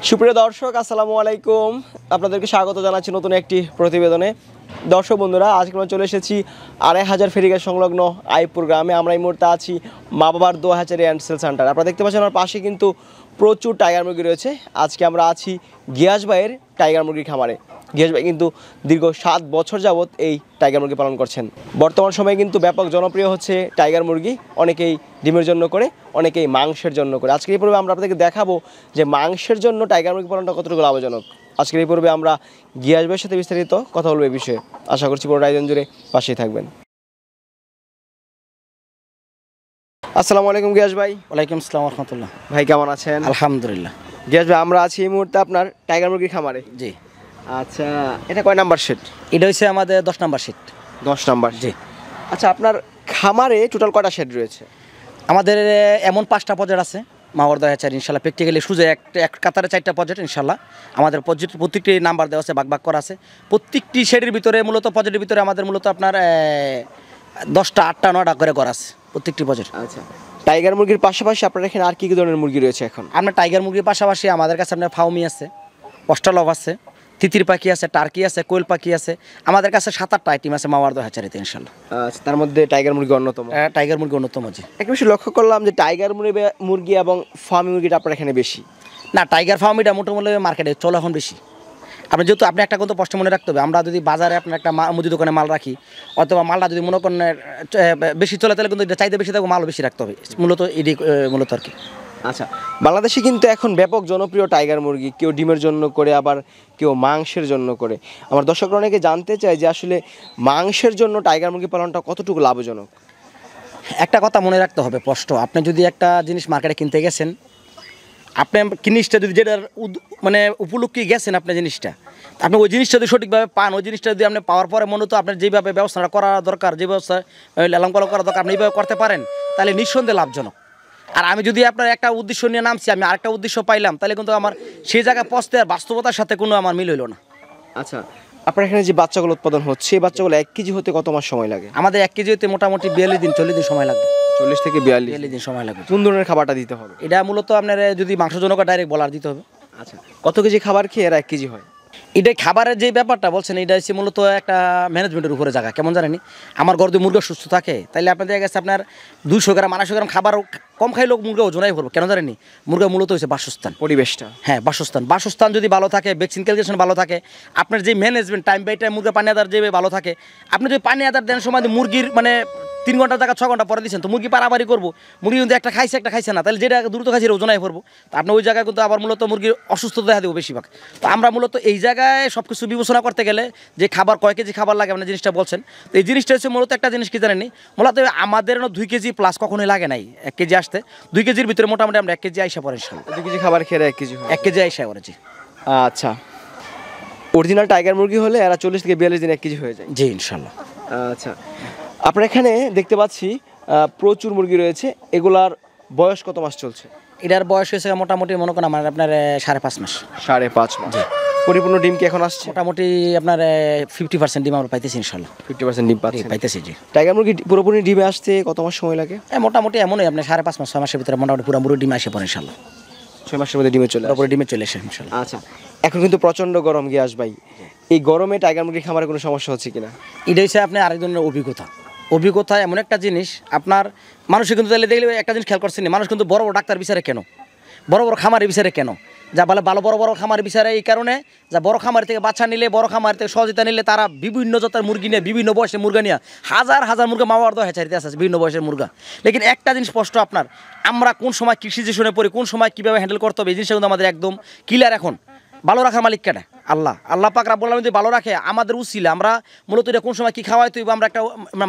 সুপ্রিয় দর্শক আসসালামু আলাইকুম, আপনাদেরকে স্বাগত জানাচ্ছি নতুন একটি প্রতিবেদনে। দর্শক বন্ধুরা, আজকে আমরা চলে এসেছি 2500 ফেরিঘাট সংলগ্ন আইপুর গ্রামে। আমরা এই মুহূর্তে আছি মা বাবার দোয়া হ্যাচারি অ্যান্ড সেল সেন্টার। আপনারা দেখতে পাচ্ছেন আমার পাশে কিন্তু প্রচুর টাইগার মুরগি রয়েছে। আজকে আমরা আছি গিয়াস ভাইয়ের টাইগার মুরগির খামারে। গিয়াস ভাই কিন্তু দীর্ঘ 7 বছর যাবৎ এই টাইগার মুরগি পালন করছেন। বর্তমান সময়ে কিন্তু ব্যাপক জনপ্রিয় হচ্ছে টাইগার মুরগি। অনেকেই ডিমের জন্য করে, অনেকেই মাংসের জন্য করে। আজকের এই পর্বে আমরা আপনাদেরকে দেখাবো যে মাংসের জন্য টাইগার মুরগি পালনটা কতটুকু লাভজনক। আজকের এই পর্বে আমরা গিয়াস ভাইয়ের সাথে বিস্তারিত কথা বলবো এই বিষয়ে। আশা করছি পুরো আয়োজন জুড়ে পাশেই থাকবেন। আসসালামু আলাইকুম গিয়াস ভাই। ওয়ালাইকুম আসসালাম রহমতুল্লাহ। ভাই কেমন আছেন? আলহামদুলিল্লাহ। গিয়াস ভাই, আমরা আছি এই মুহূর্তে আপনার টাইগার মুরগির খামারে। জি। আচ্ছা, এটা কয় নাম্বার সেট? এটা হচ্ছে আমাদের 10 নম্বর সিট। 10 নাম্বার। জি। আচ্ছা, আপনার খামারে টোটাল কয়টা শেড রয়েছে? আমাদের এমন 5টা প্রজেক্ট আছে মাওয়ার দয়া চার ইনশাল্লাহ। প্র্যাকটিক্যালি সুজে এক কাতারে 4টা প্রজেক্ট ইনশাল্লাহ। আমাদের প্রত্যেকটি নাম্বার দেওয়া আছে, ভাগ করা আছে। প্রত্যেকটি শেডের ভিতরে মূলত প্রজেক্টের ভিতরে আমাদের মূলত আপনার 10টা 8টা 9টা করে করা আছে প্রত্যেকটি প্রজেক্ট। আচ্ছা, টাইগার মুরগির পাশাপাশি আপনার এখানে আর কি কি ধরনের মুরগি রয়েছে এখন? আপনার টাইগার মুরগির পাশাপাশি আমাদের কাছে আপনার ফাউমি আছে, অস্ট্রালভ আছে, তিতির পাখি আছে, টার্কি আছে, কোয়েল পাখি আছে। আমাদের কাছে 7-8টা আইটেম আছে মাওয়ার দয়া চারিতে ইনশাল্লাহ। আচ্ছা, তার মধ্যে টাইগার মুরগি অন্যতম। টাইগার মুরগি অন্যতম। জি। একটা বিষয় লক্ষ্য করলাম যে টাইগার মুরগি এবং ফার্মি মুরগিটা আপনার এখানে বেশি। না, টাইগার ফার্মিটা মোটামুটি মার্কেটে চলে এখন বেশি। আপনি যেহেতু আপনি একটা কিন্তু স্পষ্ট মনে রাখতে হবে, আমরা যদি বাজারে আপনার একটা মুদি দোকানে মাল রাখি, অথবা মালটা যদি মনে করেন বেশি চলে, তাহলে কিন্তু এটা চাইতে বেশি থাকবে, মালও বেশি রাখতে হবে। মূলত এটি মূলত আর কি। আচ্ছা, বাংলাদেশে কিন্তু এখন ব্যাপক জনপ্রিয় টাইগার মুরগি। কেউ ডিমের জন্য করে, আবার কেউ মাংসের জন্য করে। আমার দর্শকরা অনেকে জানতে চায় যে আসলে মাংসের জন্য টাইগার মুরগি পালনটা কতটুকু লাভজনক। একটা কথা মনে রাখতে হবে স্পষ্ট, আপনি যদি একটা জিনিস মার্কেটে কিনতে গেছেন, আপনি জিনিসটা যদি যেটার মানে উপলক্ষে গেছেন, আপনার জিনিসটা আপনি ওই জিনিসটা যদি সঠিকভাবে পান, ওই জিনিসটা যদি আপনি পাওয়ার পরে মূলত আপনার যেভাবে ব্যবস্থাটা করা দরকার, যে ব্যবস্থা লালন পালন করা দরকার, আপনি এইভাবে করতে পারেন, তাহলে নিঃসন্দেহে লাভজনক। আর আমি যদি আপনার একটা উদ্দেশ্য নিয়ে নামছি, আমি আরেকটা উদ্দেশ্য পাইলাম, তাহলে কিন্তু আমার সেই জায়গায় পৌঁছতে আর বাস্তবতার সাথে কোনো আমার মিল হইল না। আচ্ছা, আপনার এখানে যে বাচ্চাগুলো উৎপাদন হচ্ছে, এই বাচ্চাগুলো 1 কেজি হতে কত মাস সময় লাগে? আমাদের 1 কেজি হতে মোটামুটি 42 দিন 40 দিন সময় লাগবে। 40 থেকে 42 দিন সময় লাগবে। কোন ধরনের খাবারটা দিতে হবে? এটা মূলত আপনার যদি মাংসজনক ডাইরেক্ট বলার দিতে হবে। আচ্ছা, কত কেজি খাবার খেয়ে এরা 1 কেজি হয়? এটা খাবারের যে ব্যাপারটা বলছেন, এটা হচ্ছে মূলত একটা ম্যানেজমেন্টের উপরে জায়গা। কেমন জানেনি, আমার ঘর যদি মুরগা সুস্থ থাকে, তাহলে আপনার দেখা গেছে আপনার 200 গ্রাম 250 গ্রাম খাবার কম খাইলেও মুরগা ওজনাই পড়বে। কেন জানেনি, মুরগা মূলত হচ্ছে বাসস্থান, পরিবেশটা। হ্যাঁ, বাসস্থান যদি ভালো থাকে, ভ্যাকসিন ক্যালকুলেশন ভালো থাকে, আপনার যে ম্যানেজমেন্ট টাইম বাই টাইম মুরগা পানি আদার যে ভালো থাকে, আপনি যদি পানি আদার দেন সময় মুরগির মানে 3 ঘন্টা জায়গা 6 ঘন্টা পরে দিচ্ছেন, তো মুরগি পারাবারি করবো। মুরগি কিন্তু একটা খাইছে না, তাহলে যেটা দ্রুত খাইছে ওজনায় পড়বো। তো আপনি ওই জায়গায় কিন্তু আবার মূলত মুরগির অসুস্থতা দেখা দেবো বেশিরভাগ। তো আমরা মূলত এই জায়গায় সব কিছু বিবেচনা করতে গেলে যে খাবার কয় কেজি খাবার লাগে, আপনার জিনিসটা বলছেন, তো এই জিনিসটা হচ্ছে মূলত একটা জিনিস কি জানেনি, মূলত আমাদের 2 কেজি প্লাস কখনোই লাগে নাই 1 কেজি আসতে। 2 কেজির ভিতরে মোটামুটি আমরা 1 কেজি আইসা পড়ে। 2 কেজি খাবার খেয়ে 1 কেজি হয়। 1 কেজি আইসা পড়েছি। আচ্ছা, অরিজিনাল টাইগার মুরগি হলে এরা 40 থেকে 42 দিন 1 কেজি হয়ে যায়। জি, ইনশাল্লাহ। আচ্ছা, আপনার এখানে দেখতে পাচ্ছি প্রচুর মুরগি রয়েছে। এগুলার বয়স কত মাস চলছে? এটার বয়স হয়েছে মোটামুটি মনে করেন আমার আপনার 5.5 মাস। 5.5 মাস। পরিপূর্ণ ডিম কি এখন আসছে? মোটামুটি আপনার 50% ডিম আমরা পাইতেছি ইনশাল্লাহ। 50% ডিম পাইতেছি। জি। টাইগার মুরগি পুরোপুরি ডিমে আসতে কত মাস সময় লাগে? মোটামুটি এমনই আপনার 5.5 মাস 6 মাসের ভিতরে মোটামুটি পুরো ডিম আসে পড়ে ইনশাল্লাহ। 6 মাসের মধ্যে ডিমে চলে আসে ইনশাল্লাহ। আচ্ছা, এখন কিন্তু প্রচন্ড গরম গিয়াস ভাই, এই গরমে টাইগার মুরগি খামারে কোনো সমস্যা হচ্ছে কিনা? এটা হচ্ছে আপনার আরেক ধরনের অভিজ্ঞতা এমন একটা জিনিস, আপনার মানুষের কিন্তু তাহলে দেখলে একটা জিনিস খেয়াল করছেন, মানুষ কিন্তু বড় বড় ডাক্তার বিচারে কেন, বড় বড় খামারের বিচারে কেন, যা বলে ভালো বড় খামার বিচারে এই কারণে, যা বড় খামার থেকে বাচ্চা নিলে, বড় খামার থেকে সহযোগিতা নিলে, তারা বিভিন্ন জাতের মুরগি নিয়ে, বিভিন্ন বয়সের মুরগা নিয়ে হাজার মুরগা মাওয়ার দোয়া হ্যাচারিতে আছে বিভিন্ন বয়সের মুরগা। লেকিন একটা জিনিস স্পষ্ট, আপনার আমরা কোন সময় কৃষি সিচুয়েশনে পড়ি, কোন সময় কীভাবে হ্যান্ডেল করতে হবে, এই জিনিসটা কিন্তু আমাদের একদম ক্লিয়ার। এখন ভালো রাখার মালিক কেটা আল্লাহ পাক রাব্বুল আলামিন যদি ভালো রাখে, আমাদের উসিলা, আমরা মূলত এটা কোন সময় কী খাওয়াইতে হইব, আমরা একটা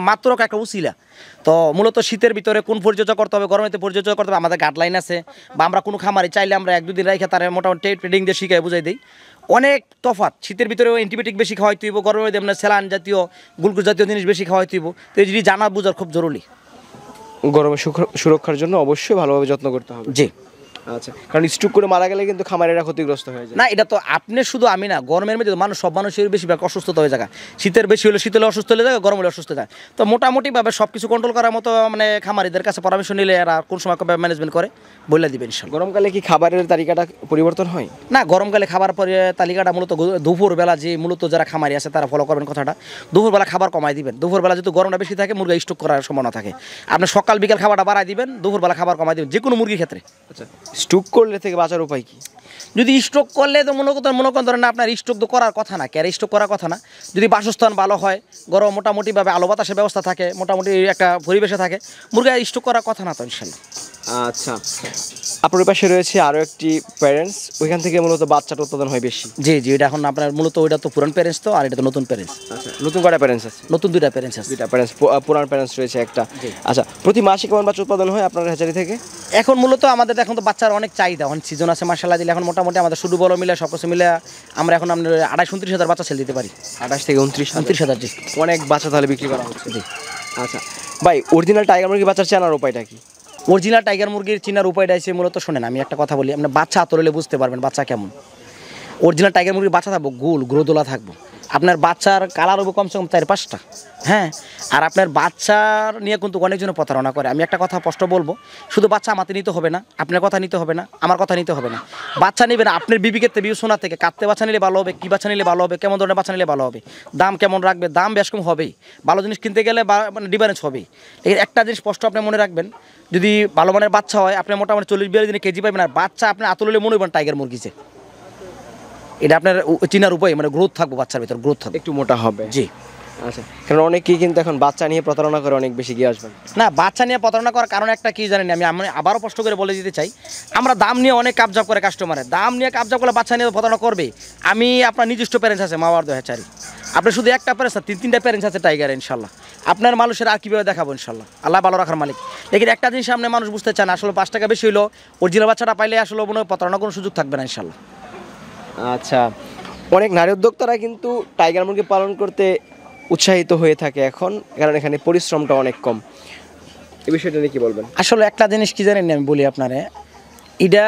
মাত্র একটা উসিলা। তো মূলত শীতের ভিতরে কোন পরিচর্যা করতে হবে, গরমেতে পরিচর্যা করতে হবে, আমাদের গাইডলাইন আছে। বা আমরা কোনো খামারে চাইলে আমরা 1-2 দিন রেখে তারা মোটামুটি ট্রেডিং দিয়ে শিখাই বুঝাই দিই। অনেক তফাৎ, শীতের ভিতরে অ্যান্টিবায়োটিক বেশি খাওয়াইতে হইব, গরমের মধ্যে আপনার স্যালাইন জাতীয় গ্লুকোজ জাতীয় জিনিস বেশি খাওয়াইতে হইব। তো এই জিনিস জানা বোঝার খুব জরুরি। গরমে সুরক্ষার জন্য অবশ্যই ভালোভাবে যত্ন করতে হবে। জি। আচ্ছা, কারণ স্ট্রোক করে মারা গেলে কিন্তু খামারেরা ক্ষতিগ্রস্ত হয়ে যায়। না, এটা তো আপনি শুধু আমি না, গরমের মধ্যে মানুষ, সব মানুষের বেশিরভাগ অসুস্থতা হয়ে যায়। শীতের বেশি হলে শীত হলে অসুস্থ হয়ে যায়, গরম হলে অসুস্থ যায়। তো মোটামুটিভাবে সব কিছু কন্ট্রোল করার মতো মানে খামারিদের কাছে পরামর্শ নিলে এরা কোন সময় কবে ম্যানেজমেন্ট করে বলে দিবেন ইনশাল্লাহ। গরমকালে কি খাবারের তালিকাটা পরিবর্তন হয়? না, গরমকালে খাবার পরে তালিকাটা মূলত দুপুরবেলা, যে মূলত যারা খামারি আছে তারা ফলো করবেন কথাটা, দুপুরবেলা খাবার কমাই দিবেন। দুপুরবেলা যেহেতু গরমটা বেশি থাকে, মুরগি স্টক করার সম্ভাবনা থাকে। আপনি সকাল বিকাল খাবারটা বাড়াই দিবেন, দুপুরবেলা খাবার কমাই দিবেন, যে কোনো মুরগির ক্ষেত্রে। আচ্ছা, স্ট্রোক করলে থেকে বাঁচার উপায় কি? যদি স্ট্রোক করলে তো মনে করেন ধরেন আপনার স্ট্রোক তো করার কথা না, ক্যারে স্ট্রোক করার কথা না। যদি বাসস্থান ভালো হয়, গরম মোটামুটিভাবে আলো বাতাসের ব্যবস্থা থাকে, মোটামুটি একটা পরিবেশে থাকে, মুরগি স্ট্রোক করার কথা না তো ইনশাল্লাহ। আচ্ছা, আপনার পাশে রয়েছে আরও একটি প্যারেন্টস, ওইখান থেকে মূলত বাচ্চাটা উৎপাদন হয় বেশি। জি জি, এটা এখন আপনার মূলত ওইটা তো পুরান প্যারেন্টস, তো আর এটা তো নতুন প্যারেন্টস। আচ্ছা, নতুন কয়টা প্যারেন্টস আছে? নতুন 2টা প্যারেন্টস আছে। 2টা প্যারেন্টস, পুরান প্যারেন্টস রয়েছে একটা। আচ্ছা, প্রতি মাসে কেমন বাচ্চা উৎপাদন হয় আপনার হ্যাচারি থেকে? এখন মূলত আমাদের এখন তো বাচ্চার অনেক চাহিদা, অনেক সিজন আছে মাশাআল্লাহ দিলে। এখন মোটামুটি আমাদের শুরু বড় মিলে সব কিছু মিলে আমরা এখন আপনার 28-29 হাজার বাচ্চা সেল দিতে পারি। 28 থেকে 29 হাজার। জি, অনেক বাচ্চা তাহলে বিক্রি করা হচ্ছে। জি। আচ্ছা ভাই, অরিজিনাল টাইগার মুরগি বাচ্চার চেনার উপায়টা কি? অরিজিনাল টাইগার মুরগির চিনার উপায়টা আছে মূলত, শোনেন আমি একটা কথা বলি, আপনি বাচ্চা আতরলে বুঝতে পারবেন বাচ্চা কেমন। অরিজিনাল টাইগার মুরগির বাচ্চা থাকবো গোল গ্রোদোলা থাকবো, আপনার বাচ্চার কালার হবে কমসে কম 4-5টা। হ্যাঁ, আর আপনার বাচ্চার নিয়ে কিন্তু অনেকজন প্রতারণা করে। আমি একটা কথা স্পষ্ট বলবো, শুধু বাচ্চা আমাতে নিতে হবে না, আপনার কথা নিতে হবে না, আমার কথা নিতে হবে না। বাচ্চা নেবেন আপনার বিবেকের বিবেচনা থেকে, কাটতে বাচ্চা নিলে ভালো হবে, কী বাচ্চা নিলে ভালো হবে, কেমন ধরনের বাচ্চা নিলে ভালো হবে, দাম কেমন রাখবে, দাম বেশ কম হবেই, ভালো জিনিস কিনতে গেলে মানে ডিফারেন্স হবেই। এই একটা জিনিস স্পষ্ট আপনি মনে রাখবেন, যদি ভালো মানের বাচ্চা হয় আপনি মোটামুটি 40-42 দিনে কেজি পাবেন। আর বাচ্চা আপনি আতরলে মনে হবেন টাইগার মুরগিছে, এটা আপনার চিনার উপায়, মানে গ্রোথ থাকবো বাচ্চার ভিতর, গ্রোথ থাকবে, একটু মোটা হবে। জি। আচ্ছা, কারণ অনেকেই কিন্তু এখন বাচ্চা নিয়ে প্রতারণা করে অনেক বেশি, গিয়ে আসবেন না, বাচ্চা নিয়ে প্রতারণা করার কারণ একটা কি জানেন, আমি আবারও স্পষ্ট করে বলে দিতে চাই, আমরা দাম নিয়ে অনেক কাবজাব করে কাস্টমারের, দাম নিয়ে কাবজাব করলে বাচ্চা নিয়ে প্রতারণা করবে। আমি আপনার নিজস্ব প্যারেন্টস আছে মা বাবার 2 হ্যাচারি, আপনি শুধু একটা প্যারেন্টস না, 3-3টা প্যারেন্টস আছে টাইগার ইনশাল্লাহ। আপনার মানুষের আর কীভাবে দেখাবো ইনশাল্লাহ, আল্লাহ ভালো রাখার মালিক। লেকিন একটা জিনিস সামনে মানুষ বুঝতে চান, আসলে 5 টাকা বেশি হইলো অরিজিনাল বাচ্চাটা পাইলে আসলে মনে হয় প্রতারণার কোনো সুযোগ থাকবে না ইনশাল্লাহ। আচ্ছা, অনেক নারী উদ্যোক্তারা কিন্তু টাইগার মুরগি পালন করতে উৎসাহিত হয়ে থাকে এখন, কারণ এখানে পরিশ্রমটা অনেক কম। এই বিষয়টা নিয়ে কি বলবেন? আসলে একটা জিনিস কি জানেন, আমি বলি আপনারে, এটা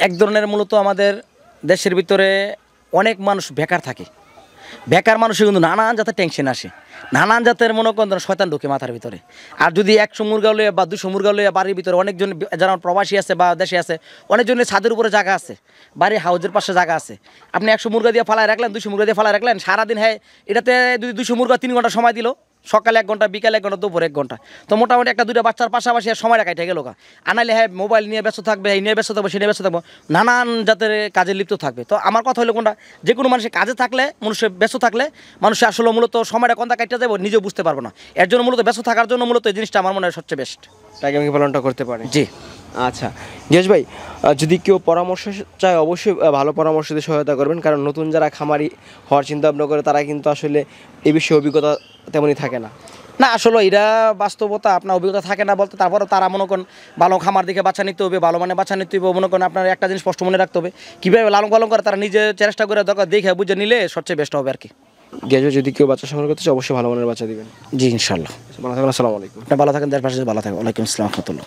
এক ধরনের মূলত আমাদের দেশের ভিতরে অনেক মানুষ বেকার থাকে, বেকার মানুষের কিন্তু নানান জাতের টেনশন আসে, নানান জাতের মনে করেন শয়তান ঢুকে মাথার ভিতরে। আর যদি 100 মুরগা লইয়া বা 200 মুরগা লইয়া বাড়ির ভিতরে, অনেকজন যারা প্রবাসী আছে বা দেশে আছে, অনেকজনের ছাদের উপরে জায়গা আছে, বাড়ির হাউজের পাশে জায়গা আছে, আপনি 100 মুরগা দিয়ে ফালায় রাখলেন, 200 মুরগা দিয়ে ফালায় রাখলেন, সারাদিন হ্যাঁ এটাতে যদি 200 মুরগা 3 ঘন্টা সময় দিল, সকালে 1 ঘন্টা, বিকালে 1 ঘন্টা, দুপুরে 1 ঘন্টা, তো মোটামুটি একটা 2টা বাচ্চার পাশাপাশি সময়টা কাটে গেল। আনাইলে হ্যাঁ মোবাইল নিয়ে ব্যস্ত থাকবে, এই নিয়ে ব্যস্ত থাকবে, সে নিয়ে ব্যস্ত থাকবো, নানান জাতের কাজে লিপ্ত থাকবে। তো আমার কথা হলো কোনটা, যে কোনো মানুষের কাজে থাকলে, মানুষের ব্যস্ত থাকলে, মানুষের আসলে মূলত সময়টা কোনটা কাটতে যাবো নিজেও বুঝতে পারবো না। এর জন্য মূলত ব্যস্ত থাকার জন্য মূলত এই জিনিসটা আমার মনে হয় সবচেয়ে বেস্ট, টাইগার মুরগি পালনটা করতে পারে। জি। আচ্ছা গিয়াস ভাই, যদি কেউ পরামর্শ চায় অবশ্যই ভালো পরামর্শ দিয়ে সহায়তা করবেন, কারণ নতুন যারা খামারি হওয়ার চিন্তা ভাবনা করে তারা কিন্তু আসলে এই বিষয়ে অভিজ্ঞতা তেমনই থাকে না। না, আসলে এরা বাস্তবতা, আপনার অভিজ্ঞতা থাকে না বলতে, তারপরে তারা মনে করেন ভালো খামার দিকে বাচ্চা নিতে হবে, ভালো মানে বাচ্চা নিতে হবে, মনে করেন আপনার একটা জিনিস স্পষ্ট মনে রাখতে হবে, কীভাবে লালন পালন করে তারা নিজে চেষ্টা করে দরকার দেখে বুঝে নিলে সবচেয়ে বেস্ট হবে আর কি। গিয়াস ভাই, যদি কেউ বাচ্চা সংগ্রহ করতে চায় অবশ্যই ভালো মানের বাচ্চা দিবেন। জি ইনশাল্লাহ। ভালো থাকবেন, আসসালামু আলাইকুম। আপনি ভালো থাকেন, দেশ পাশে ভালো থাকেন। ওয়ালাইকুম আসসালাম রহমতুল্লাহ।